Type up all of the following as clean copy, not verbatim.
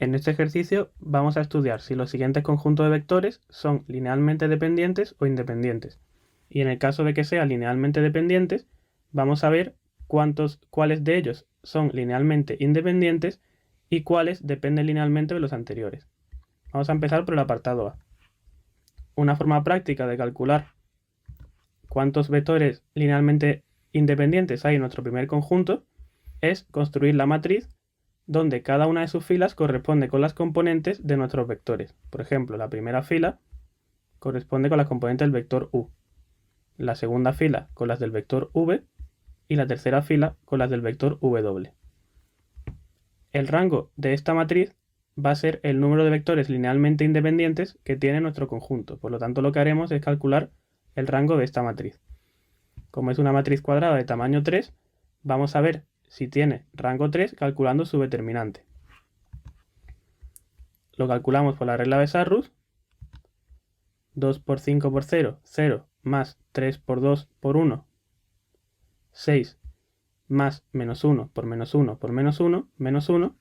En este ejercicio vamos a estudiar si los siguientes conjuntos de vectores son linealmente dependientes o independientes. Y en el caso de que sean linealmente dependientes, vamos a ver cuáles de ellos son linealmente independientes y cuáles dependen linealmente de los anteriores. Vamos a empezar por el apartado A. Una forma práctica de calcular cuántos vectores linealmente independientes hay en nuestro primer conjunto es construir la matriz donde cada una de sus filas corresponde con las componentes de nuestros vectores. Por ejemplo, la primera fila corresponde con las componentes del vector u, la segunda fila con las del vector v y la tercera fila con las del vector w. El rango de esta matriz va a ser el número de vectores linealmente independientes que tiene nuestro conjunto. Por lo tanto, lo que haremos es calcular el rango de esta matriz. Como es una matriz cuadrada de tamaño 3, vamos a ver si tiene rango 3 calculando su determinante. Lo calculamos por la regla de Sarrus. 2 por 5 por 0, 0, más 3 por 2 por 1, 6, más menos 1 por menos 1 por menos 1, menos 1,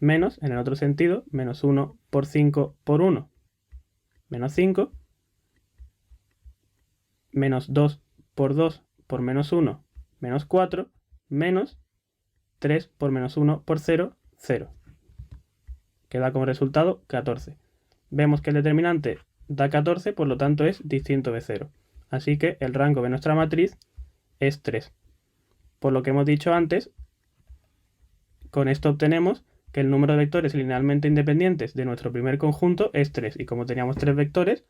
menos, en el otro sentido, menos 1 por 5 por 1, menos 5, menos 2 por 2 por menos 1, menos 4, menos 3 por menos 1 por 0, 0. Queda como resultado 14. Vemos que el determinante da 14, por lo tanto es distinto de 0. Así que el rango de nuestra matriz es 3. Por lo que hemos dicho antes, con esto obtenemos que el número de vectores linealmente independientes de nuestro primer conjunto es 3. Y como teníamos 3 vectores,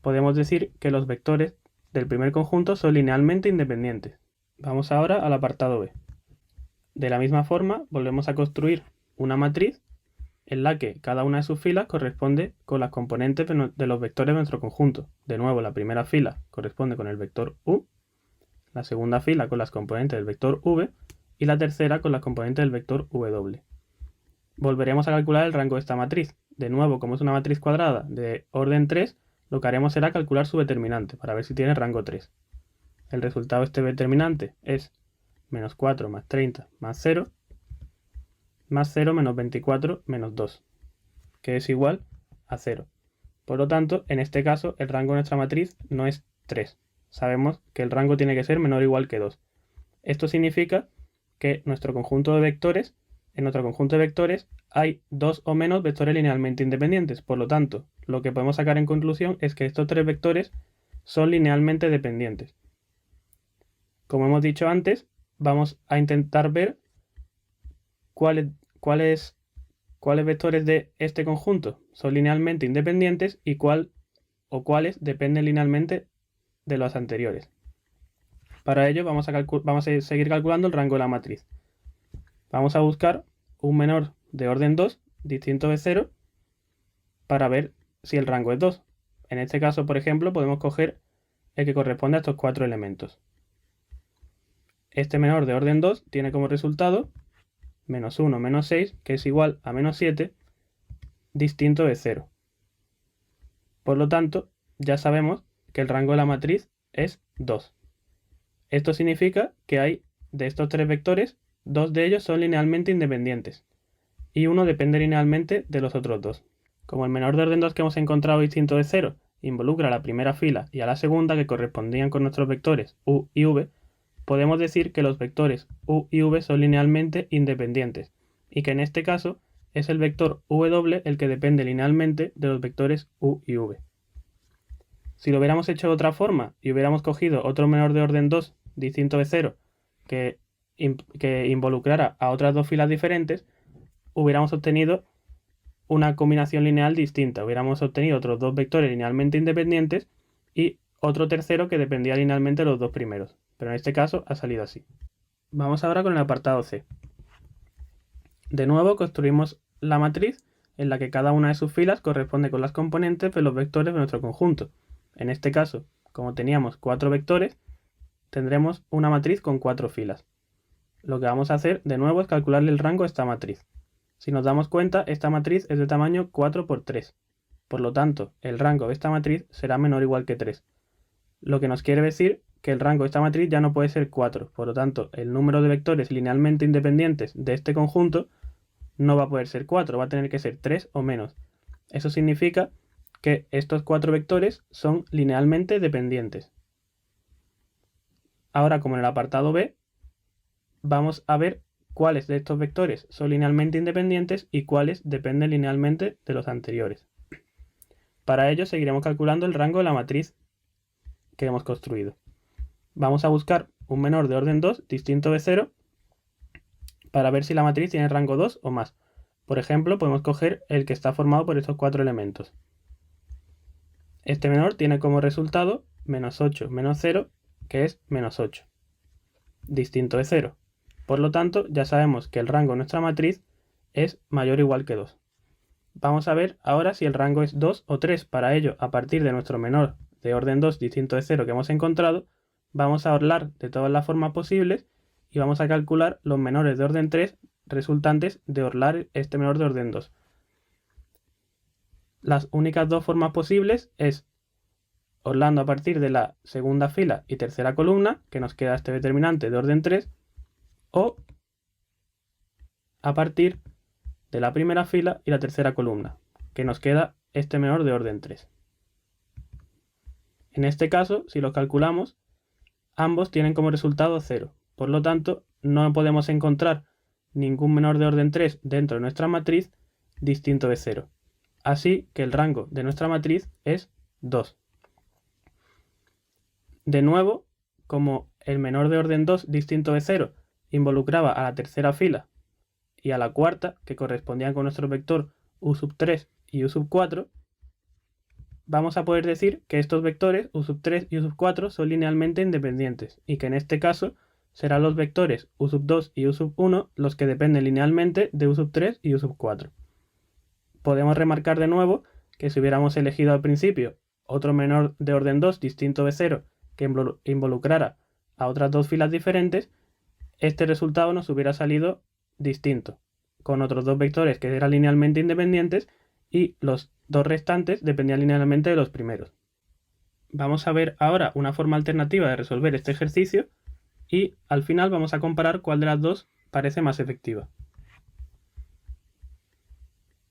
podemos decir que los vectores del primer conjunto son linealmente independientes. Vamos ahora al apartado B. De la misma forma, volvemos a construir una matriz en la que cada una de sus filas corresponde con las componentes de los vectores de nuestro conjunto. De nuevo, la primera fila corresponde con el vector u, la segunda fila con las componentes del vector v y la tercera con las componentes del vector w. Volveremos a calcular el rango de esta matriz. De nuevo, como es una matriz cuadrada de orden 3, lo que haremos será calcular su determinante para ver si tiene rango 3. El resultado de este determinante es menos 4 más 30 más 0, más 0 menos 24 menos 2, que es igual a 0. Por lo tanto, en este caso, el rango de nuestra matriz no es 3. Sabemos que el rango tiene que ser menor o igual que 2. Esto significa que en nuestro conjunto de vectores hay 2 o menos vectores linealmente independientes. Por lo tanto, lo que podemos sacar en conclusión es que estos 3 vectores son linealmente dependientes. Como hemos dicho antes, vamos a intentar ver cuáles vectores de este conjunto son linealmente independientes y cuáles dependen linealmente de los anteriores. Para ello vamos a seguir calculando el rango de la matriz. Vamos a buscar un menor de orden 2 distinto de 0 para ver si el rango es 2. En este caso, por ejemplo, podemos coger el que corresponde a estos 4 elementos. Este menor de orden 2 tiene como resultado menos 1 menos 6, que es igual a menos 7, distinto de 0. Por lo tanto, ya sabemos que el rango de la matriz es 2. Esto significa que hay de estos 3 vectores, 2 de ellos son linealmente independientes y uno depende linealmente de los otros 2. Como el menor de orden 2 que hemos encontrado distinto de 0 involucra a la primera fila y a la segunda, que correspondían con nuestros vectores u y v, podemos decir que los vectores u y v son linealmente independientes y que en este caso es el vector w el que depende linealmente de los vectores u y v. Si lo hubiéramos hecho de otra forma y hubiéramos cogido otro menor de orden 2 distinto de 0 que involucrara a otras dos filas diferentes, hubiéramos obtenido una combinación lineal distinta. Hubiéramos obtenido otros dos vectores linealmente independientes y otro tercero que dependía linealmente de los dos primeros. Pero en este caso ha salido así. Vamos ahora con el apartado C. De nuevo construimos la matriz en la que cada una de sus filas corresponde con las componentes de los vectores de nuestro conjunto. En este caso, como teníamos 4 vectores, tendremos una matriz con 4 filas. Lo que vamos a hacer de nuevo es calcularle el rango a esta matriz. Si nos damos cuenta, esta matriz es de tamaño 4 por 3. Por lo tanto, el rango de esta matriz será menor o igual que 3. Lo que nos quiere decir que el rango de esta matriz ya no puede ser 4. Por lo tanto, el número de vectores linealmente independientes de este conjunto no va a poder ser 4, va a tener que ser 3 o menos. Eso significa que estos 4 vectores son linealmente dependientes. Ahora, como en el apartado B, vamos a ver cuáles de estos vectores son linealmente independientes y cuáles dependen linealmente de los anteriores. Para ello seguiremos calculando el rango de la matriz que hemos construido. Vamos a buscar un menor de orden 2 distinto de 0 para ver si la matriz tiene rango 2 o más. Por ejemplo, podemos coger el que está formado por estos 4 elementos. Este menor tiene como resultado menos 8 menos 0, que es menos 8, distinto de 0. Por lo tanto, ya sabemos que el rango de nuestra matriz es mayor o igual que 2. Vamos a ver ahora si el rango es 2 o 3. Para ello, a partir de nuestro menor de orden 2 distinto de 0 que hemos encontrado, vamos a orlar de todas las formas posibles y vamos a calcular los menores de orden 3 resultantes de orlar este menor de orden 2. Las únicas dos formas posibles es orlando a partir de la segunda fila y tercera columna, que nos queda este determinante de orden 3, o a partir de la primera fila y la tercera columna, que nos queda este menor de orden 3. En este caso, si lo calculamos, ambos tienen como resultado 0. Por lo tanto, no podemos encontrar ningún menor de orden 3 dentro de nuestra matriz distinto de 0. Así que el rango de nuestra matriz es 2. De nuevo, como el menor de orden 2 distinto de 0 involucraba a la tercera fila y a la cuarta, que correspondían con nuestro vector u3 y u4, vamos a poder decir que estos vectores u3 y u4 son linealmente independientes y que en este caso serán los vectores u2 y u1 los que dependen linealmente de u3 y u4. Podemos remarcar de nuevo que si hubiéramos elegido al principio otro menor de orden 2 distinto de 0 que involucrara a otras dos filas diferentes, este resultado nos hubiera salido distinto, con otros dos vectores que eran linealmente independientes y los dos restantes dependían linealmente de los primeros. Vamos a ver ahora una forma alternativa de resolver este ejercicio y al final vamos a comparar cuál de las dos parece más efectiva.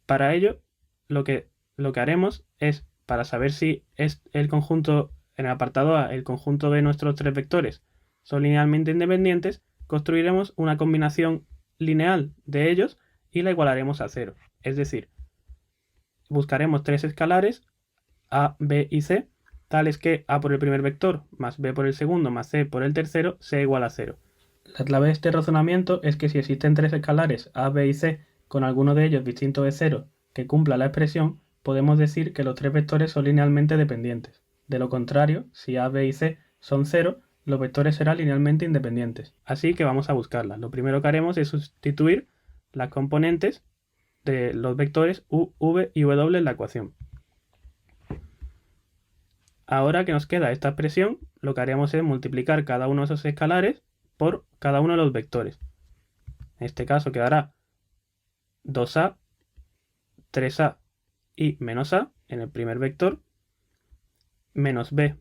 Para ello, lo que haremos es, para saber si es el conjunto, en el apartado A, el conjunto de nuestros tres vectores son linealmente independientes, construiremos una combinación lineal de ellos y la igualaremos a 0. Es decir, buscaremos tres escalares A, B y C, tales que A por el primer vector, más B por el segundo, más C por el tercero, sea igual a 0. La clave de este razonamiento es que si existen tres escalares A, B y C, con alguno de ellos distinto de 0 que cumpla la expresión, podemos decir que los tres vectores son linealmente dependientes. De lo contrario, si A, B y C son 0, los vectores serán linealmente independientes. Así que vamos a buscarlas. Lo primero que haremos es sustituir las componentes de los vectores u, v y w en la ecuación. Ahora que nos queda esta expresión, lo que haremos es multiplicar cada uno de esos escalares por cada uno de los vectores. En este caso quedará 2a, 3a y menos a en el primer vector, menos b,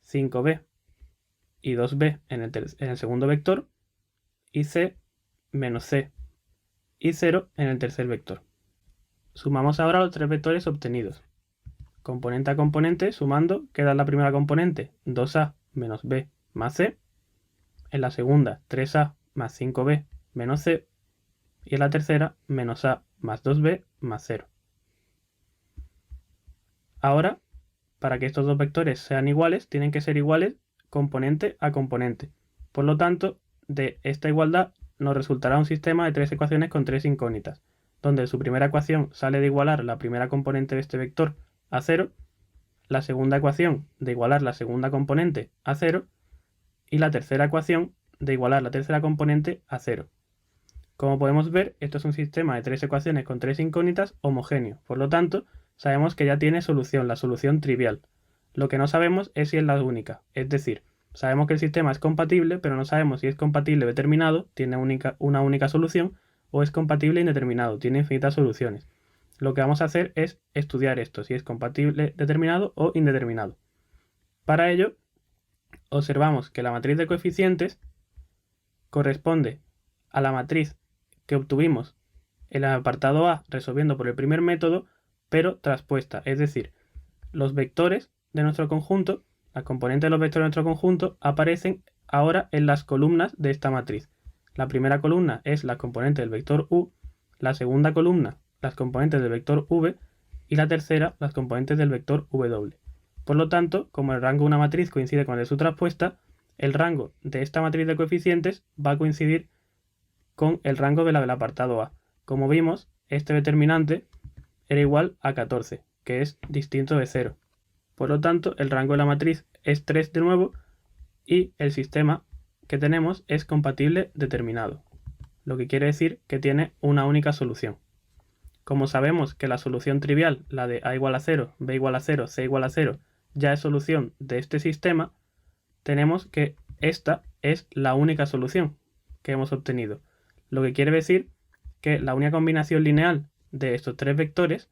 5b y 2b en el segundo vector, y c, menos c y 0 en el tercer vector. Sumamos ahora los tres vectores obtenidos. Componente a componente, sumando, queda en la primera componente 2a menos b más c, en la segunda 3a más 5b menos c, y en la tercera menos a más 2b más 0. Ahora, para que estos dos vectores sean iguales, tienen que ser iguales componente a componente. Por lo tanto, de esta igualdad nos resultará un sistema de tres ecuaciones con tres incógnitas, donde su primera ecuación sale de igualar la primera componente de este vector a 0, la segunda ecuación de igualar la segunda componente a 0 y la tercera ecuación de igualar la tercera componente a 0. Como podemos ver, esto es un sistema de tres ecuaciones con tres incógnitas homogéneo. Por lo tanto, sabemos que ya tiene solución, la solución trivial. Lo que no sabemos es si es la única. Es decir, sabemos que el sistema es compatible, pero no sabemos si es compatible determinado, tiene una única solución, o es compatible indeterminado, tiene infinitas soluciones. Lo que vamos a hacer es estudiar esto, si es compatible determinado o indeterminado. Para ello, observamos que la matriz de coeficientes corresponde a la matriz que obtuvimos En el apartado A, resolviendo por el primer método, pero traspuesta, es decir, los vectores de nuestro conjunto, las componentes de los vectores de nuestro conjunto, aparecen ahora en las columnas de esta matriz. La primera columna es la componente del vector u, la segunda columna las componentes del vector v y la tercera las componentes del vector w. Por lo tanto, como el rango de una matriz coincide con el de su traspuesta, el rango de esta matriz de coeficientes va a coincidir con el rango de la del apartado A. Como vimos, este determinante era igual a 14, que es distinto de 0. Por lo tanto, el rango de la matriz es 3 de nuevo y el sistema que tenemos es compatible determinado, lo que quiere decir que tiene una única solución. Como sabemos que la solución trivial, la de a igual a 0, b igual a 0, c igual a 0, ya es solución de este sistema, tenemos que esta es la única solución que hemos obtenido. Lo que quiere decir que la única combinación lineal de estos tres vectores,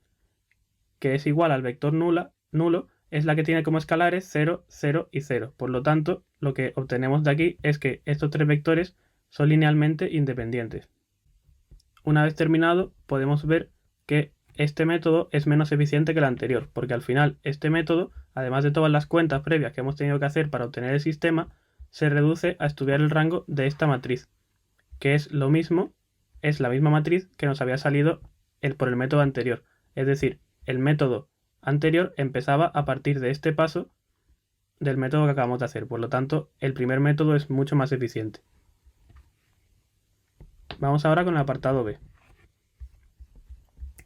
que es igual al vector nulo, es la que tiene como escalares 0, 0 y 0. Por lo tanto, lo que obtenemos de aquí es que estos tres vectores son linealmente independientes. Una vez terminado, podemos ver que este método es menos eficiente que el anterior, porque al final este método, además de todas las cuentas previas que hemos tenido que hacer para obtener el sistema, se reduce a estudiar el rango de esta matriz, que es lo mismo, es la misma matriz que nos había salido por el método anterior. Es decir, el método anterior empezaba a partir de este paso del método que acabamos de hacer. Por lo tanto, el primer método es mucho más eficiente. Vamos ahora con el apartado B.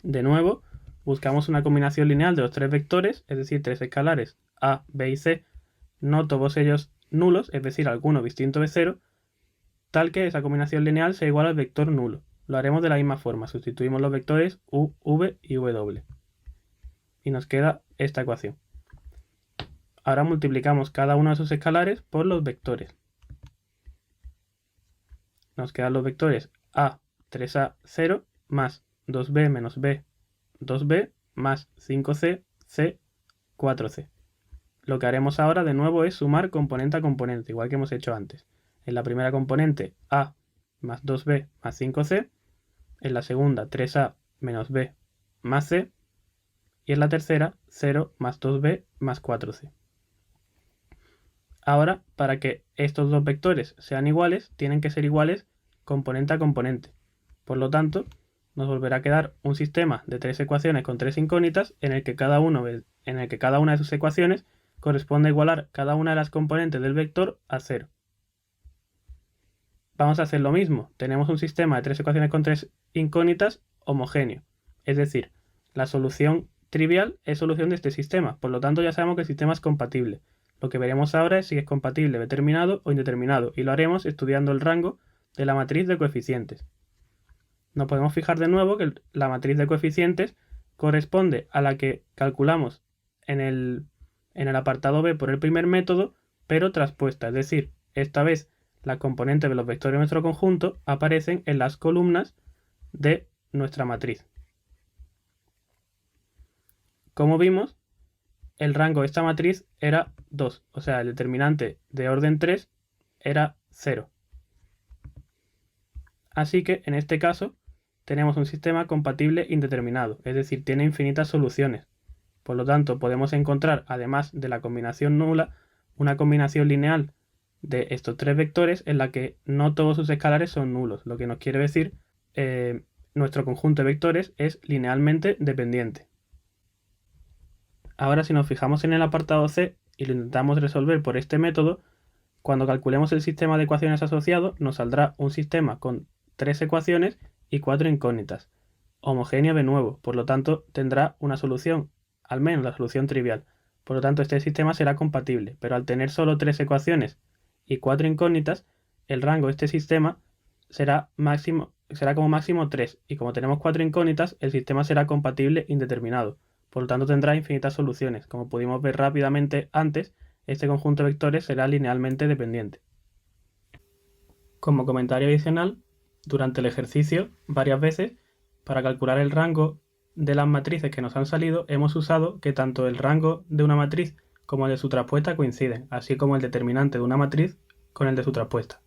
De nuevo, buscamos una combinación lineal de los tres vectores, es decir, tres escalares a, b y c, no todos ellos nulos, es decir, alguno distinto de 0, tal que esa combinación lineal sea igual al vector nulo. Lo haremos de la misma forma, sustituimos los vectores u, v y w. Y nos queda esta ecuación. Ahora multiplicamos cada uno de esos escalares por los vectores. Nos quedan los vectores a, 3a, 0, más 2b menos b, 2b, más 5c, c, 4c. Lo que haremos ahora de nuevo es sumar componente a componente, igual que hemos hecho antes. En la primera componente a más 2b más 5c, en la segunda 3a menos b más c, y en la tercera 0 más 2b más 4c. Ahora, para que estos dos vectores sean iguales, tienen que ser iguales componente a componente. Por lo tanto, nos volverá a quedar un sistema de tres ecuaciones con tres incógnitas en el que cada una de sus ecuaciones corresponde a igualar cada una de las componentes del vector a 0. Vamos a hacer lo mismo. Tenemos un sistema de tres ecuaciones con tres incógnitas homogéneo. Es decir, la solución trivial es solución de este sistema. Por lo tanto, ya sabemos que el sistema es compatible. Lo que veremos ahora es si es compatible determinado o indeterminado. Y lo haremos estudiando el rango de la matriz de coeficientes. Nos podemos fijar de nuevo que la matriz de coeficientes corresponde a la que calculamos en el apartado B por el primer método, pero traspuesta. Es decir, esta vez las componentes de los vectores de nuestro conjunto aparecen en las columnas de nuestra matriz. Como vimos, el rango de esta matriz era 2, o sea, el determinante de orden 3 era 0. Así que, en este caso, tenemos un sistema compatible indeterminado, es decir, tiene infinitas soluciones. Por lo tanto, podemos encontrar, además de la combinación nula, una combinación lineal de estos tres vectores en la que no todos sus escalares son nulos, lo que nos quiere decir nuestro conjunto de vectores es linealmente dependiente. Ahora, si nos fijamos en el apartado C y lo intentamos resolver por este método, cuando calculemos el sistema de ecuaciones asociado, nos saldrá un sistema con tres ecuaciones y cuatro incógnitas, homogéneo de nuevo, por lo tanto tendrá una solución, al menos la solución trivial. Por lo tanto, este sistema será compatible, pero al tener solo tres ecuaciones y cuatro incógnitas, el rango de este sistema será como máximo 3, y como tenemos cuatro incógnitas, el sistema será compatible indeterminado. Por lo tanto, tendrá infinitas soluciones. Como pudimos ver rápidamente antes, este conjunto de vectores será linealmente dependiente. Como comentario adicional, durante el ejercicio, varias veces, para calcular el rango de las matrices que nos han salido, hemos usado que tanto el rango de una matriz como el de su traspuesta coinciden, así como el determinante de una matriz con el de su traspuesta.